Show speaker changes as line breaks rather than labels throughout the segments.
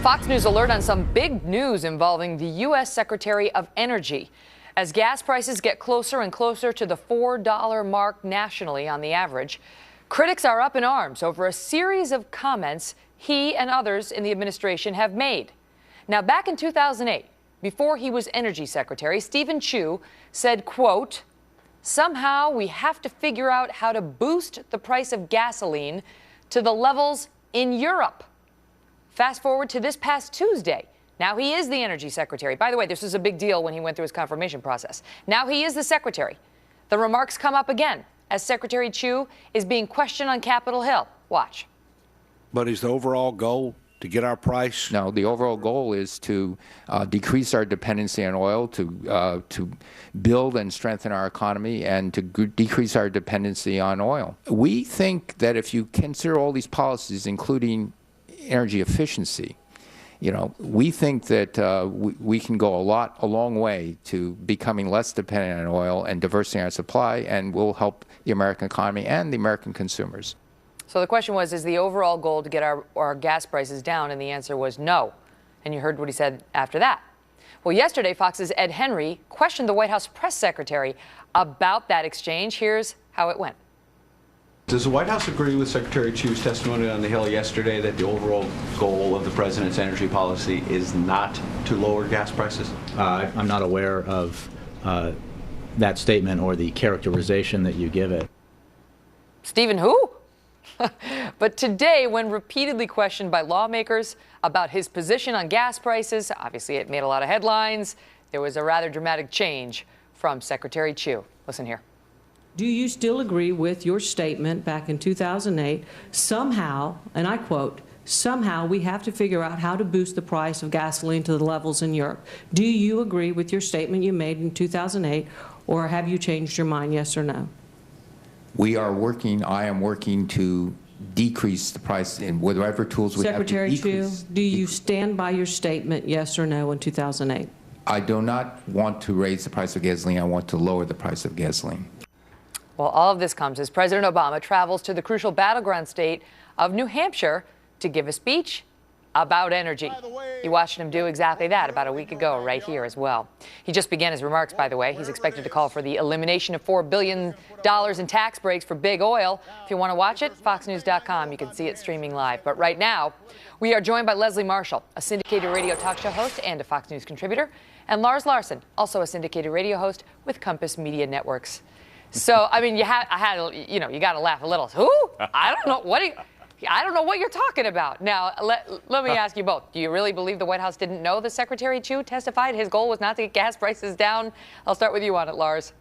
Fox News alert on some big news involving the U.S. Secretary of Energy. As gas prices get closer and closer to the $4 mark nationally on the average, critics are up in arms over a series of comments he and others in the administration have made. Now, back in 2008, before he was energy secretary, Stephen Chu said, quote, "Somehow we have to figure out how to boost the price of gasoline to the levels in Europe." Fast forward to this past Tuesday. Now he is the energy secretary. By the way, this was a big deal when he went through his confirmation process. Now he is the secretary. The remarks come up again as Secretary Chu is being questioned on Capitol Hill. Watch.
But is the overall goal to get our price?
No, the overall goal is to decrease our dependency on oil, to build and strengthen our economy, and to decrease our dependency on oil. We think that if you consider all these policies, including energy efficiency, we think that we can go a long way to becoming less dependent on oil and diversifying our supply, and will help the American economy and the American consumers.
So the question was, is the overall goal to get our gas prices down? And the answer was no. And you heard what he said after that. Well, yesterday, Fox's Ed Henry questioned the White House press secretary about that exchange. Here's how it went.
Does the White House agree with Secretary Chu's testimony on the Hill yesterday that the overall goal of the president's energy policy is not to lower gas prices?
I'm not aware of that statement or the characterization that you give it.
Stephen who? But today, when repeatedly questioned by lawmakers about his position on gas prices, obviously it made a lot of headlines, there was a rather dramatic change from Secretary Chu. Listen here.
Do you still agree with your statement back in 2008, somehow, and I quote, "Somehow we have to figure out how to boost the price of gasoline to the levels in Europe"? Do you agree with your statement you made in 2008, or have you changed your mind, yes or no?
I am working to decrease the price in whatever tools we have to decrease.
Secretary Chu, do you stand by your statement, yes or no, in 2008?
I do not want to raise the price of gasoline. I want to lower the price of gasoline.
Well, all of this comes as President Obama travels to the crucial battleground state of New Hampshire to give a speech about energy. You watched him do exactly that about a week ago right here as well. He just began his remarks, by the way. He's expected to call for the elimination of $4 billion in tax breaks for big oil. If you want to watch it, foxnews.com. You can see it streaming live. But right now, we are joined by Leslie Marshall, a syndicated radio talk show host and a Fox News contributor, and Lars Larson, also a syndicated radio host with Compass Media Networks. So, I mean, you got to laugh a little. Who? I don't know. I don't know what you're talking about. Now, let me ask you both. Do you really believe the White House didn't know the Secretary Chu testified his goal was not to get gas prices down? I'll start with you on it, Lars.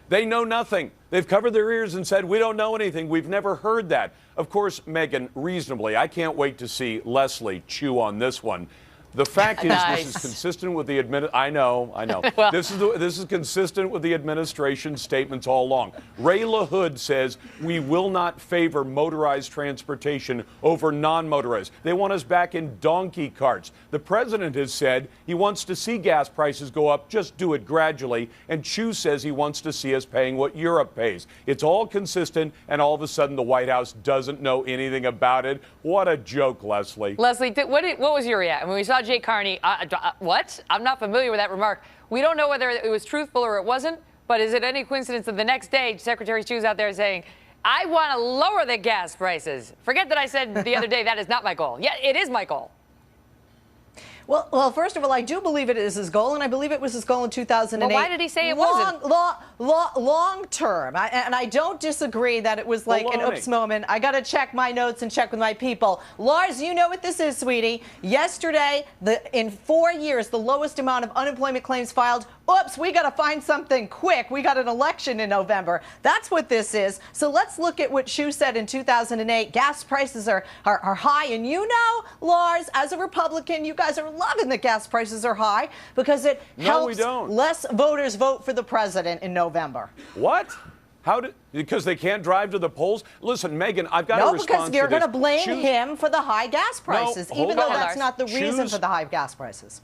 They know nothing. They've covered their ears and said, we don't know anything. We've never heard that. Of course, Megyn, reasonably, I can't wait to see Leslie chew on this one. The fact is,
Nice.
This is consistent with the I know.
Well,
this is consistent with the administration's statements all along. Ray LaHood says we will not favor motorized transportation over non-motorized. They want us back in donkey carts. The president has said he wants to see gas prices go up, just do it gradually. And Chu says he wants to see us paying what Europe pays. It's all consistent, and all of a sudden the White House doesn't know anything about it. What a joke, Leslie.
Leslie, what was your reaction when we saw Jay Carney? What? I'm not familiar with that remark. We don't know whether it was truthful or it wasn't, but is it any coincidence that the next day Secretary Chu's out there saying, I want to lower the gas prices? Forget that I said the other day that is not my goal. Yeah, it is my goal.
Well, first of all, I do believe it is his goal, and I believe it was his goal in 2008.
Well, why did he say it wasn't?
Long term. And I don't disagree that it was like an oops moment. I got to check my notes and check with my people. Lars, you know what this is, sweetie. Yesterday, in 4 years, the lowest amount of unemployment claims filed. Oops, we got to find something quick. We got an election in November. That's what this is. So let's look at what Chu said in 2008. Gas prices are high. And you know, Lars, as a Republican, you guys are loving that gas prices are high because it helps less voters vote for the president in November.
What? Because they can't drive to the polls? Listen, Megyn, I've got a response to this.
No, because you're going to blame him for the high gas prices, even though that's not the reason for the high gas prices.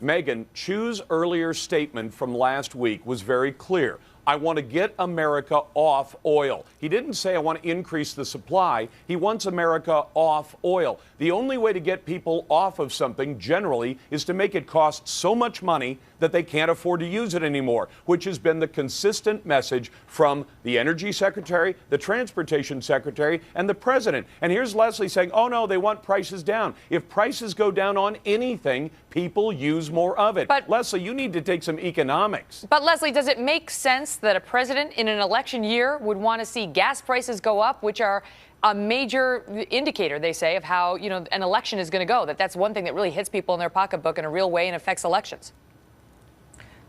Megyn, Chu's earlier statement from last week was very clear. I want to get America off oil. He didn't say I want to increase the supply. He wants America off oil. The only way to get people off of something generally is to make it cost so much money that they can't afford to use it anymore, which has been the consistent message from the Energy Secretary, the Transportation Secretary, and the President. And here's Leslie saying, oh no, they want prices down. If prices go down on anything, people use more of it. But Leslie, you need to take some economics.
But Leslie, does it make sense that a president in an election year would want to see gas prices go up, which are a major indicator, they say, of how, you know, an election is going to go? That's one thing that really hits people in their pocketbook in a real way and affects elections.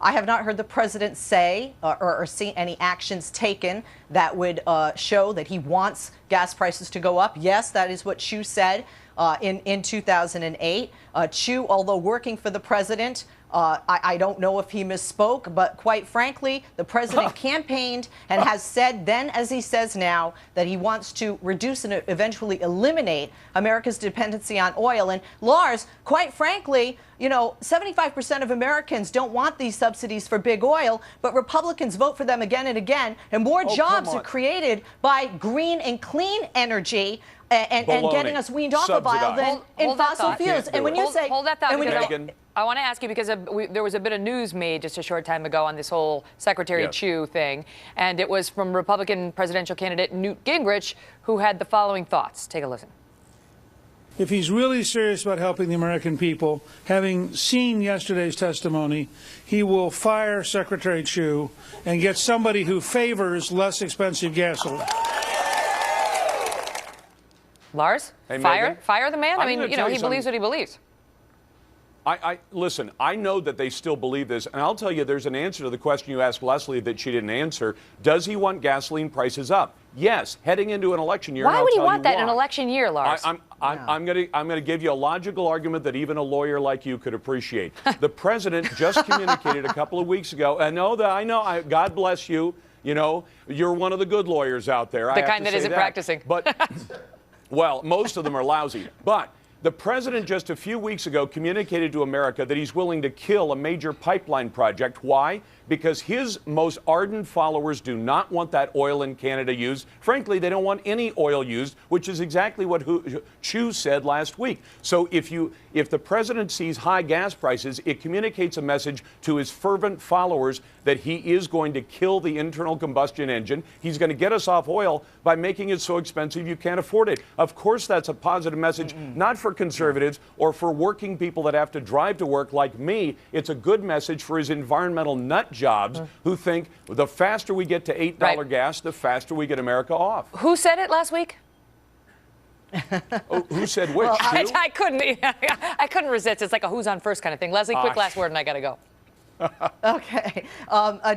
I have not heard the president say or see any actions taken that would show that he wants gas prices to go up. Yes, that is what Chu said in 2008. Chu, although working for the president, I don't know if he misspoke, but quite frankly, the president campaigned and has said then, as he says now, that he wants to reduce and eventually eliminate America's dependency on oil. And Lars, quite frankly, you know, 75% of Americans don't want these subsidies for big oil, but Republicans vote for them again and again, and more jobs are created by green and clean energy and getting us weaned off of oil than in fossil fuels. And when you say,
hold that thought, because I want to ask you, because there was a bit of news made just a short time ago on this whole Secretary Chu thing, and it was from Republican presidential candidate Newt Gingrich, who had the following thoughts. Take a listen.
If he's really serious about helping the American people, having seen yesterday's testimony, he will fire Secretary Chu and get somebody who favors less expensive gasoline.
Lars,
hey,
fire the man? I mean, you know, he believes what he believes.
Listen, I know that they still believe this, and I'll tell you there's an answer to the question you asked Leslie that she didn't answer. Does he want gasoline prices up? Yes, heading into an election year.
Why would he want that in an election year, Lars?
I'm going to give you a logical argument that even a lawyer like you could appreciate. The president just communicated a couple of weeks ago, and I know, God bless you. You know, you're one of the good lawyers out there.
The kind that isn't practicing.
But, well, most of them are lousy. But the president just a few weeks ago communicated to America that he's willing to kill a major pipeline project. Why? Because his most ardent followers do not want that oil in Canada used. Frankly, they don't want any oil used, which is exactly what Chu said last week. So if the president sees high gas prices, it communicates a message to his fervent followers that he is going to kill the internal combustion engine. He's going to get us off oil by making it so expensive you can't afford it. Of course, that's a positive message, not for conservatives or for working people that have to drive to work like me. It's a good message for his environmental nut jobs who think the faster we get to $8 gas, the faster we get America off.
Who said it last week?
Who said which?
Well, I couldn't resist. It's like a who's on first kind of thing. Leslie, quick last word, and I got to go.
Okay.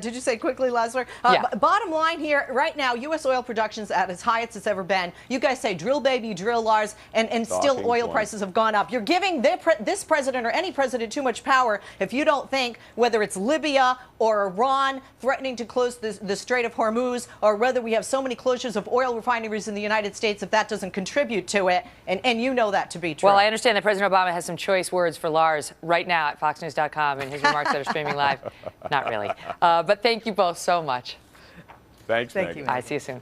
Did you say quickly, Leslie? Bottom line here, right now, U.S. oil production is at its highest it's ever been. You guys say drill, baby, drill, Lars, and still oil prices have gone up. You're giving this president or any president too much power if you don't think whether it's Libya or Iran threatening to close the Strait of Hormuz, or whether we have so many closures of oil refineries in the United States, if that doesn't contribute to it, and you know that to be true.
Well, I understand that President Obama has some choice words for Lars right now at FoxNews.com in his remarks that are streaming live. Not really. But thank you both so much.
Thanks,
Thank you.
All right, see you soon.